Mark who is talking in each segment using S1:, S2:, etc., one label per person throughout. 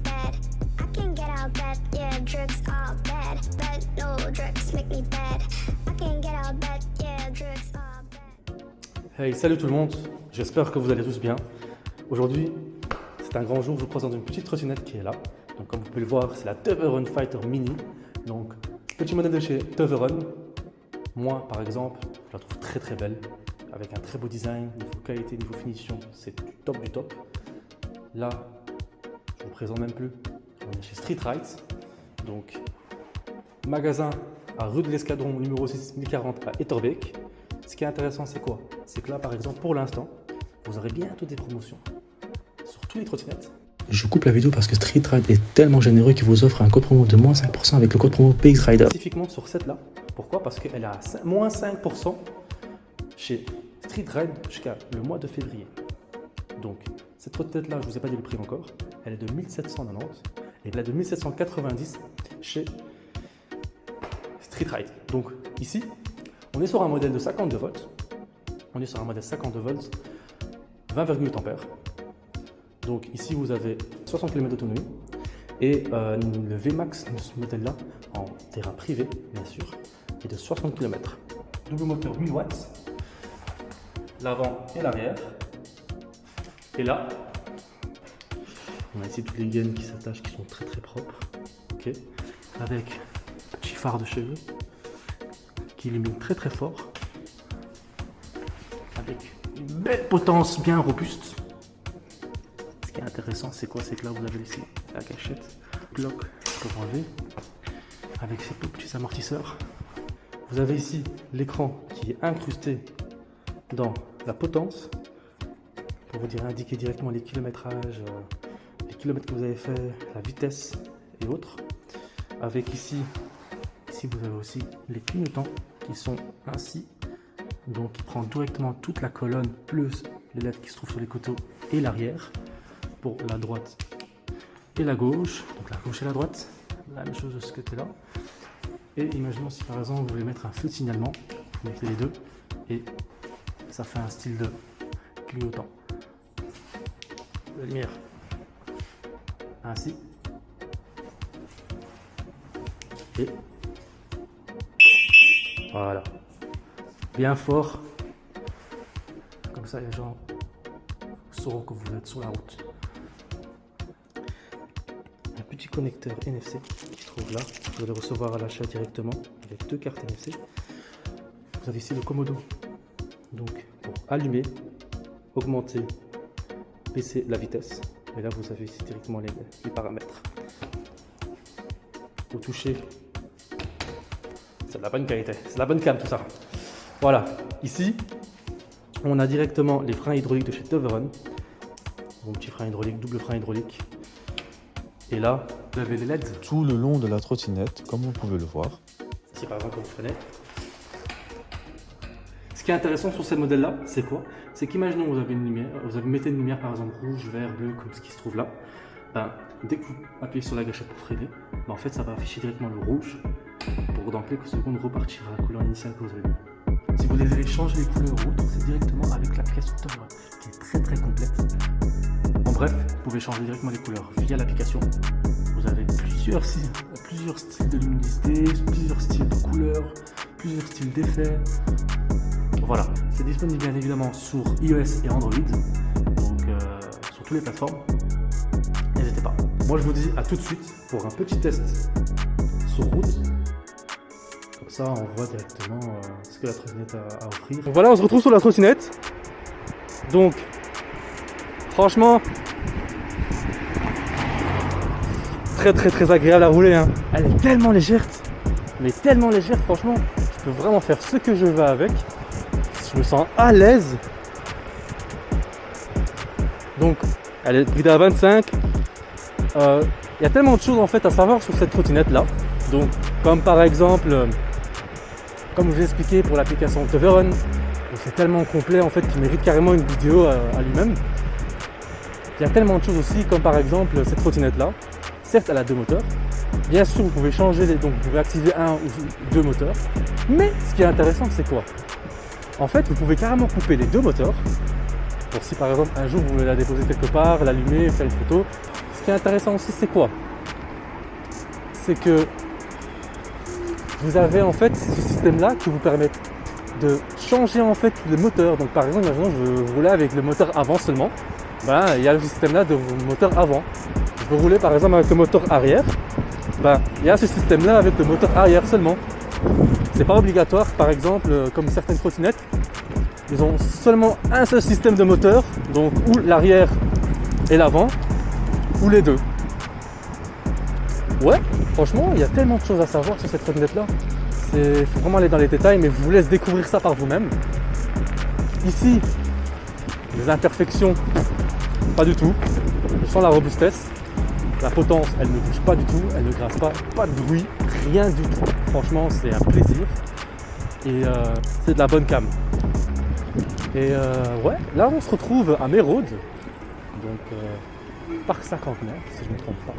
S1: bad. I can get out bad, yeah, drugs are bad. But no drugs make me bad. I can get out bad, yeah, drugs are bad.
S2: Hey, salut tout le monde, j'espère que vous allez tous bien. Aujourd'hui, c'est un grand jour, je vous présente une petite trottinette qui est là. Donc comme vous pouvez le voir, c'est la Toverun Fighter Mini. Donc, petit modèle de chez Toverun. Moi, par exemple, je la trouve très très belle, avec un très beau design, niveau qualité, niveau finition, c'est du top du top. Là, je vous présente même plus, on est chez Street Rides, donc magasin à rue de l'Escadron, numéro 6 1040 à Etterbeek. Ce qui est intéressant, c'est quoi? C'est que là, par exemple, pour l'instant, vous aurez bientôt des promotions sur tous les trottinettes. Je coupe la vidéo parce que Street Ride est tellement généreux qu'il vous offre un code promo de moins 5% avec le code promo PXRider. Spécifiquement sur cette là. Pourquoi? Parce qu'elle est à moins 5% chez Street Ride jusqu'à le mois de février. Donc, cette trottinette là, je ne vous ai pas dit le prix encore. Elle est de 1790 et elle est de 1790 chez Street Ride. Donc, ici, on est sur un modèle de 52 volts. On est sur un modèle 52 volts, 20,8 ampères. Donc ici vous avez 60 km d'autonomie et le Vmax de ce modèle là en terrain privé bien sûr est de 60 km. Double moteur 1000 watts, l'avant et l'arrière. Et là, on a ici toutes les gaines qui s'attachent qui sont très très propres. Okay. Avec un petit phare de cheveux qui illumine très très fort. Avec une belle potence bien robuste. Ce qui est intéressant, c'est quoi? C'est que là, vous avez ici la cachette, bloc pour enlever, avec ces petits amortisseurs. Vous avez ici l'écran qui est incrusté dans la potence, pour vous dire indiquer directement les kilométrages, les kilomètres que vous avez fait, la vitesse et autres. Avec ici vous avez aussi les clignotants qui sont ainsi. Donc il prend directement toute la colonne plus les LED qui se trouvent sur les côtés et l'arrière pour la droite et la gauche. Donc la gauche et la droite, la même chose de ce côté là. Et imaginons si par exemple vous voulez mettre un feu de signalement, vous mettez les deux et ça fait un style de clignotant. La lumière ainsi et voilà. Bien fort, comme ça les gens sauront que vous êtes sur la route. Un petit connecteur NFC qui se trouve là, vous allez recevoir à l'achat directement avec deux cartes NFC. Vous avez ici le commodo, donc pour allumer, augmenter, baisser la vitesse. Et là vous avez ici directement les paramètres. Vous touchez, c'est de la bonne qualité, c'est de la bonne cam tout ça. Voilà, ici, on a directement les freins hydrauliques de chez Toverun. Mon petit frein hydraulique, double frein hydraulique. Et là, vous avez les LED.
S3: Tout le long de la trottinette, comme vous pouvez le voir.
S2: C'est par exemple comme vous freinez. Ce qui est intéressant sur ce modèle-là, c'est quoi? C'est qu'imaginons vous avez une lumière, mettez une lumière par exemple rouge, vert, bleu, comme ce qui se trouve là. Ben, dès que vous appuyez sur la gâchette pour freiner, ben, en fait ça va afficher directement le rouge pour dans quelques secondes repartir à la couleur initiale que vous avez mis. Si vous voulez changer les couleurs ou autre, c'est directement avec l'application Toverun qui est très très complète. En bref, vous pouvez changer directement les couleurs via l'application. Vous avez plusieurs styles de luminosité, plusieurs styles de couleurs, plusieurs styles d'effets. Voilà, c'est disponible bien évidemment sur iOS et Android, donc sur toutes les plateformes. N'hésitez pas. Moi je vous dis à tout de suite pour un petit test sur route. Comme ça on voit directement ce que la trottinette a à offrir. Donc voilà, on se retrouve sur la trottinette. Donc franchement très agréable à rouler hein. Elle est tellement légère, mais tellement légère, franchement je peux vraiment faire ce que je veux avec. Je me sens à l'aise. Donc elle est bridée à 25. Il y a tellement de choses en fait à savoir sur cette trottinette là. Donc comme par exemple comme je vous ai expliqué pour l'application Toverun, c'est tellement complet en fait qu'il mérite carrément une vidéo à lui-même. Il y a tellement de choses aussi comme par exemple cette trottinette là. Certes elle a deux moteurs. Bien sûr vous pouvez changer donc vous pouvez activer un ou deux moteurs. Mais ce qui est intéressant c'est quoi? En fait vous pouvez carrément couper les deux moteurs. Pour si par exemple un jour vous voulez la déposer quelque part, l'allumer, faire une photo. ce qui est intéressant aussi, c'est quoi? C'est que vous avez en fait ce système-là qui vous permet de changer en fait le moteur. Donc par exemple, imaginons que je roulais avec le moteur avant seulement. Ben, il y a le système-là de moteur avant. Je veux rouler par exemple avec le moteur arrière. Ben, il y a ce système-là avec le moteur arrière seulement. C'est pas obligatoire, par exemple, comme certaines trottinettes, ils ont seulement un seul système de moteur, donc ou l'arrière et l'avant, ou les deux. Ouais, franchement, il y a tellement de choses à savoir sur cette trottinette-là. Il faut vraiment aller dans les détails, mais je vous laisse découvrir ça par vous-même. Ici, les imperfections, pas du tout. Je sens la robustesse. La potence, elle ne bouge pas du tout, elle ne grince pas de bruit, rien du tout. Franchement, c'est un plaisir. Et c'est de la bonne cam. Et ouais, là on se retrouve à Mérode. Donc, parc 59, si je ne me trompe pas.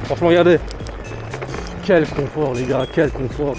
S2: Franchement, regardez, quel confort les gars, quel confort.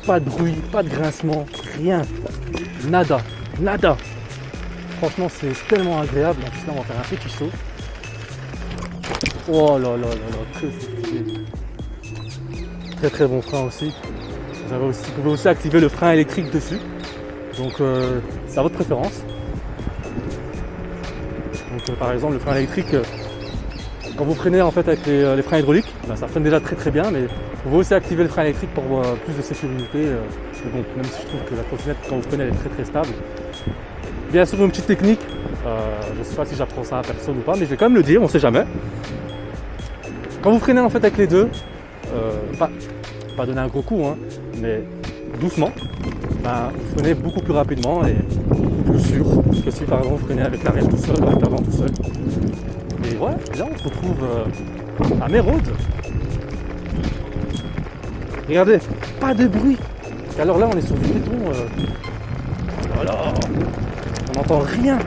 S2: Pas de bruit, pas de grincement, rien, nada. Franchement, c'est tellement agréable. En plus là, on va faire un petit saut. Oh là là là là, que c'est stylé. Très très bon frein aussi. Vous pouvez aussi activer le frein électrique dessus. Donc c'est à votre préférence. Donc par exemple, le frein électrique, quand vous freinez en fait avec les freins hydrauliques, ben, ça freine déjà très bien, mais vous pouvez aussi activer le frein électrique pour plus de sécurité. Mais bon, même si je trouve que la trottinette, quand vous freinez, elle est très stable. Bien sûr, une petite technique, je ne sais pas si j'apprends ça à personne ou pas, mais je vais quand même le dire, on ne sait jamais. Quand vous freinez en fait avec les deux, pas donner un gros coup, hein, mais doucement, ben, vous freinez beaucoup plus rapidement et beaucoup plus sûr que si par exemple vous freinez avec l'arrière tout seul ou avec l'avant tout seul. Et ouais, là on se retrouve à Mérode. Regardez, pas de bruit. Et alors là on est sur du béton. Voilà. On n'entend rien.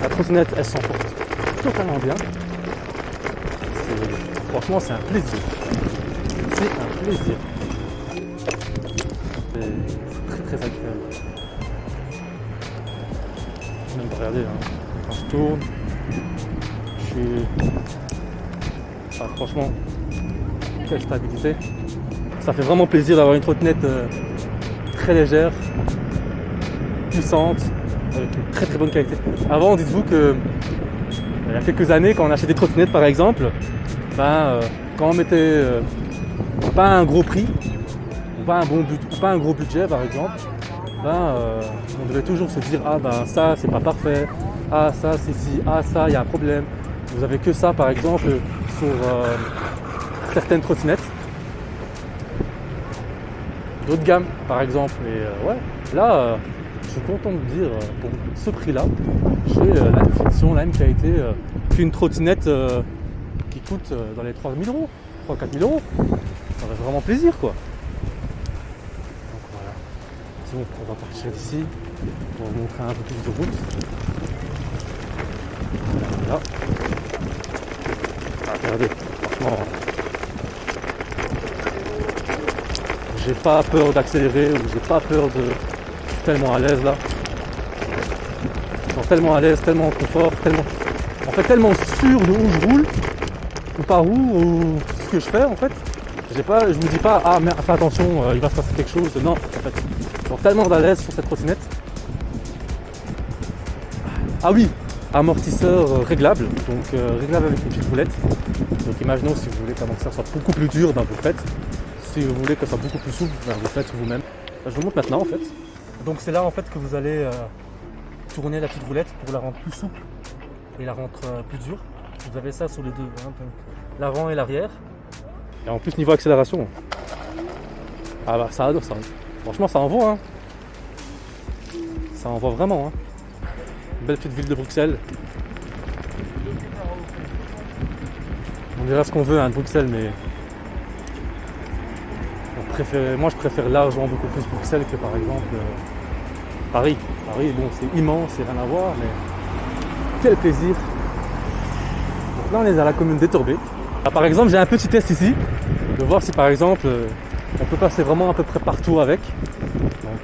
S2: La trottinette elle s'emporte totalement bien. Franchement c'est un plaisir. C'est un plaisir. C'est très agréable. Même regardez, hein, quand je tourne, je suis. Ah, franchement, quelle stabilité. Ça fait vraiment plaisir d'avoir une trottinette très légère, puissante, avec une très bonne qualité. Avant, dites-vous que il y a quelques années, quand on achetait des trottinettes par exemple, ben, quand on mettait pas un gros prix, ou pas un gros budget par exemple, ben, on devait toujours se dire ah ben ça c'est pas parfait, ah ça c'est ci, ah ça il y a un problème. Vous avez que ça par exemple sur certaines trottinettes d'autres gammes par exemple. Et ouais, là je suis content de dire pour ce prix là, j'ai la définition, la même qualité qu'une trottinette qui coûte dans les 3 000 €, 3 000 à 4 000 €. Ça fait vraiment plaisir quoi. Donc voilà. Sinon on va partir d'ici pour vous montrer un peu plus de route. Voilà. Ah, regardez, franchement, j'ai pas peur d'accélérer ou j'ai pas peur de. Je suis tellement à l'aise là. Je suis tellement à l'aise, tellement en confort, tellement sûr de où je roule, ou par où, ou ce que je fais en fait. Je me dis pas ah mais fais attention, il va se passer quelque chose. Non, en fait, je suis tellement à l'aise sur cette trottinette. Ah oui, amortisseur réglable, donc réglable avec une petite roulette. Donc imaginons si vous voulez qu'un amortisseur soit beaucoup plus dur, ben vous le faites. Si vous voulez que ça soit beaucoup plus souple, ben vous le faites vous-même. Ben, je vous montre maintenant en fait. Donc c'est là en fait que vous allez tourner la petite roulette pour la rendre plus souple et la rendre plus dure. Vous avez ça sur les deux, hein, donc l'avant et l'arrière. Et en plus niveau accélération, ah bah ça adore ça. Franchement ça envoie, hein. Ça envoie vraiment. Hein. Belle petite ville de Bruxelles. On dira ce qu'on veut hein, de Bruxelles, mais moi je préfère largement beaucoup plus Bruxelles que par exemple Paris. Paris, bon c'est immense, c'est rien à voir, mais quel plaisir. là on est à la commune d'Étorbé. Par exemple j'ai un petit test ici, de voir si par exemple on peut passer vraiment à peu près partout avec. Donc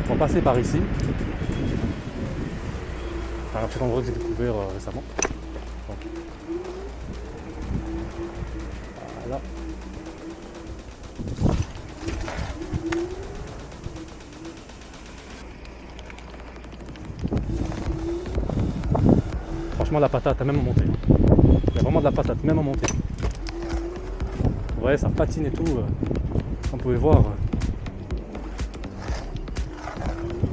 S2: on va passer par ici. C'est un petit endroit que j'ai découvert récemment. Donc, voilà. Franchement la patate a même monté. Il y a vraiment de la patate même en montée. Vous voyez ça patine et tout. Comme vous pouvez voir.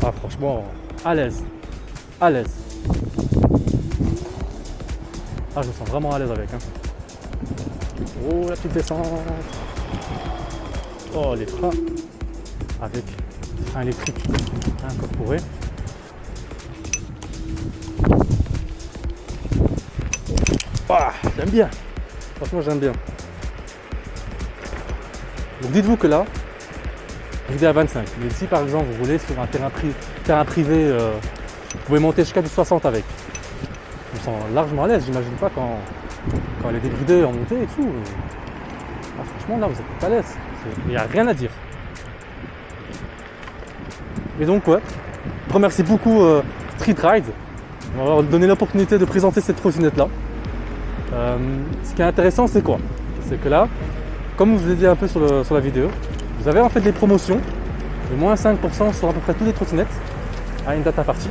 S2: Ah franchement à l'aise. À l'aise. Ah je me sens vraiment à l'aise avec. Hein. Oh la petite descente. Oh les freins. Avec frein électrique incorporé. Ah, j'aime bien. Franchement j'aime bien. Donc dites-vous que là, vous êtes à 25. Mais si par exemple vous roulez sur un terrain privé, vous pouvez monter jusqu'à du 60 avec. Je me sens largement à l'aise, j'imagine pas quand elle est débridée en montée et tout. Ah, franchement là vous êtes à l'aise. Il n'y a rien à dire. Et donc ouais, je remercie beaucoup Street Ride. On va leur donner l'opportunité de présenter cette trottinette là. Ce qui est intéressant c'est quoi? C'est que là, comme je vous ai dit un peu sur la vidéo, vous avez en fait des promotions de moins 5% sur à peu près toutes les trottinettes à une date à partie.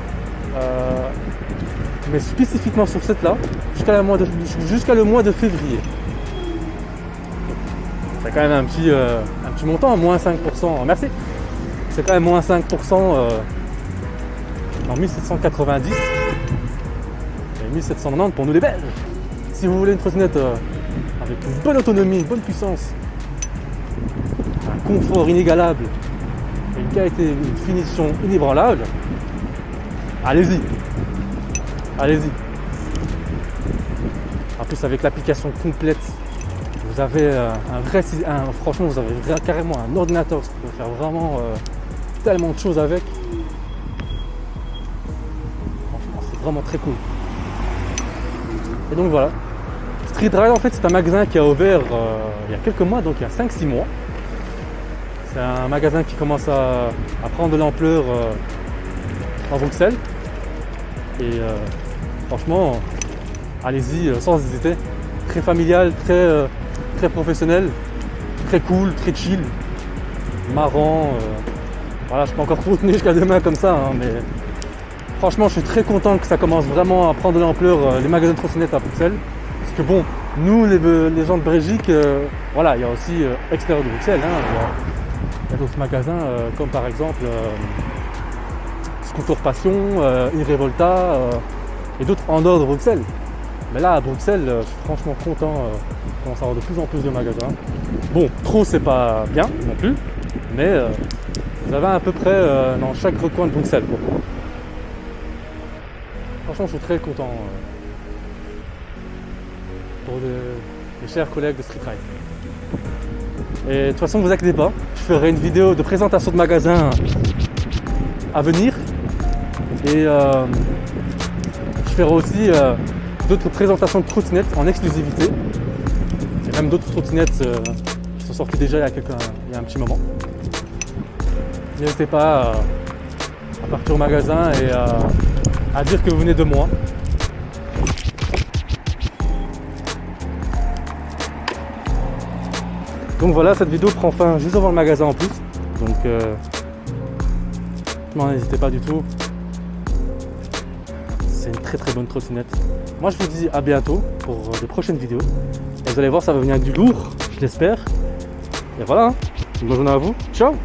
S2: Mais spécifiquement sur cette là, jusqu'à le mois de février. C'est quand même un petit montant, moins 5%. Merci. C'est quand même moins 5% en 1790 et 1790 pour nous les Belges. Si vous voulez une trottinette avec une bonne autonomie, une bonne puissance, un confort inégalable et une qualité, une finition inébranlable, allez-y. Allez-y. En plus avec l'application complète, vous avez franchement vous avez carrément un ordinateur, vous pouvez faire vraiment tellement de choses avec. Franchement c'est vraiment très cool. Et donc voilà. Street Ride en fait c'est un magasin qui a ouvert il y a quelques mois, donc il y a 5-6 mois. C'est un magasin qui commence à prendre de l'ampleur en Bruxelles. Et franchement, allez-y sans hésiter. Très familial, très professionnel, très cool, très chill, marrant. Voilà, je peux encore continuer jusqu'à demain comme ça, hein, mais franchement, je suis très content que ça commence vraiment à prendre de l'ampleur les magasins de trottinettes à Bruxelles. Parce que bon, nous les gens de Belgique, voilà, il y a aussi extérieur de Bruxelles. Hein, il y a d'autres magasins comme par exemple Scooter Passion, Irrevolta et d'autres en dehors de Bruxelles. Mais là à Bruxelles, je suis franchement content qu'on commence à avoir de plus en plus de magasins. Bon, trop c'est pas bien non plus, mais vous avez à peu près dans chaque recoin de Bruxelles. Quoi. Franchement, je suis très content pour les chers collègues de Street Ride. Et de toute façon, ne vous inquiétez pas, je ferai une vidéo de présentation de magasin à venir. Et je ferai aussi d'autres présentations de trottinettes en exclusivité. Il y a même d'autres trottinettes qui sont sorties déjà il y a un petit moment. N'hésitez pas à partir au magasin et à dire que vous venez de moi. Donc voilà, cette vidéo prend fin juste devant le magasin en plus. Donc n'hésitez pas du tout. C'est une très bonne trottinette. Moi je vous dis à bientôt pour de prochaines vidéos. Et vous allez voir, ça va venir avec du lourd, je l'espère. Et voilà, une bonne journée à vous. Ciao!